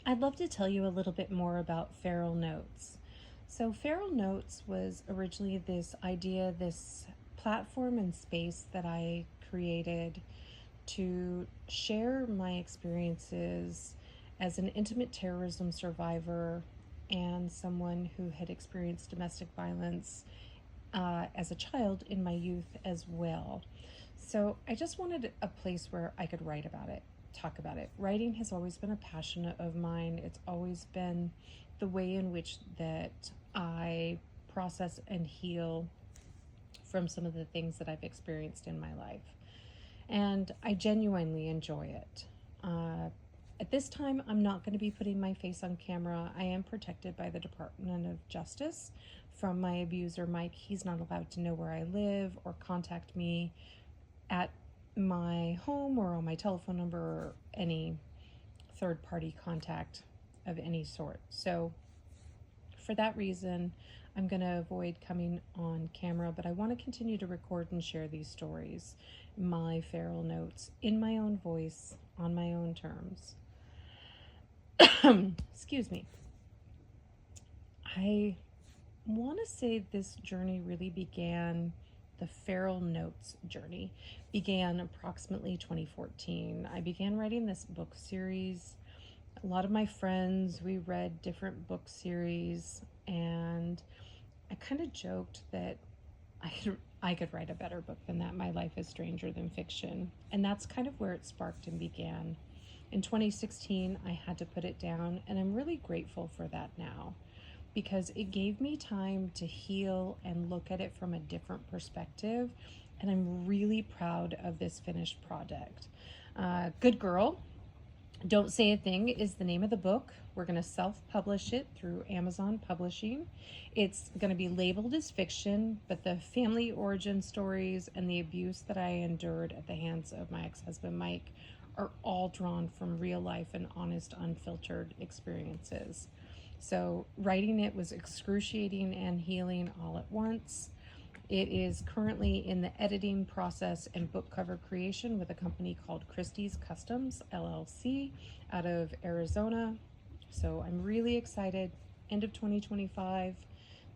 I'd love to tell you a little bit more about Feral Notes. So, Feral Notes was originally this idea, this platform and space that I created to share my experiences as an intimate terrorism survivor and someone who had experienced domestic violence as a child in my youth as well. So I just wanted a place where I could write about it, talk about it. Writing has always been a passion of mine. It's always been the way in which that I process and heal from some of the things that I've experienced in my life. And I genuinely enjoy it. At this time, I'm not going to be putting my face on camera. I am protected by the Department of Justice from my abuser, Mike. He's not allowed to know where I live or contact me at my home or on my telephone number or any third party contact of any sort. So, for that reason, I'm going to avoid coming on camera, but I want to continue to record and share these stories, my feral notes, in my own voice, on my own terms. Excuse me. I want to say this journey really began, the Feral Notes journey began approximately 2014. I began writing this book series. A lot of my friends, we read different book series, and I kind of joked that I could write a better book than that. My life is stranger than fiction. And that's kind of where it sparked and began. In 2016, I had to put it down, and I'm really grateful for that now because it gave me time to heal and look at it from a different perspective. And I'm really proud of this finished project. Good Girl, Don't Say a Thing is the name of the book. We're going to self-publish it through Amazon Publishing. It's going to be labeled as fiction, but the family origin stories and the abuse that I endured at the hands of my ex-husband, Mike, are all drawn from real life and honest, unfiltered experiences. So writing it was excruciating and healing all at once. It is currently in the editing process and book cover creation with a company called Christie's Customs LLC out of Arizona. So I'm really excited. End of 2025.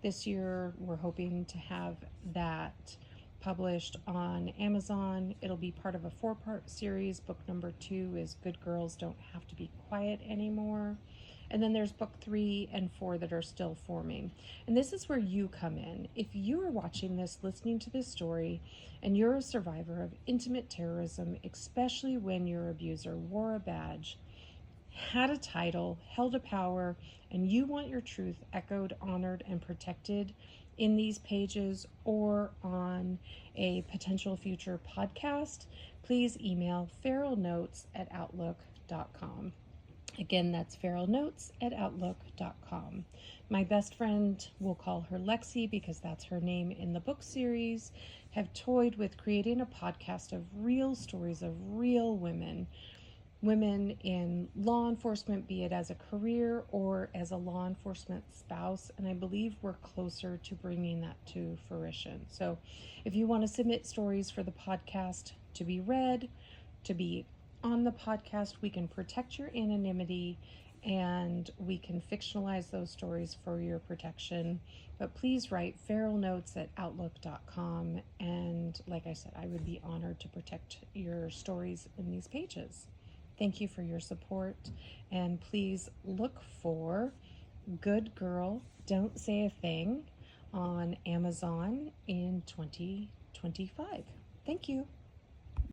This year, we're hoping to have that published on Amazon. It'll be part of a 4-part series. Book number 2 is Good Girls Don't Have to Be Quiet Anymore. And then there's book 3 and 4 that are still forming. And this is where you come in. If you are watching this, listening to this story, and you're a survivor of intimate terrorism, especially when your abuser wore a badge, had a title, held a power, and you want your truth echoed, honored, and protected in these pages or on a potential future podcast, please email feralnotes@outlook.com. Again, that's feralnotes@outlook.com. My best friend, we'll call her Lexi because that's her name in the book series, have toyed with creating a podcast of real stories of real women in law enforcement, be it as a career or as a law enforcement spouse. And I believe we're closer to bringing that to fruition. So if you want to submit stories for the podcast to be read, to be on the podcast, we can protect your anonymity and we can fictionalize those stories for your protection. But please write feralnotes@outlook.com. And like I said, I would be honored to protect your stories in these pages. Thank you for your support. And please look for Good Girl, Don't Say a Thing on Amazon in 2025. Thank you.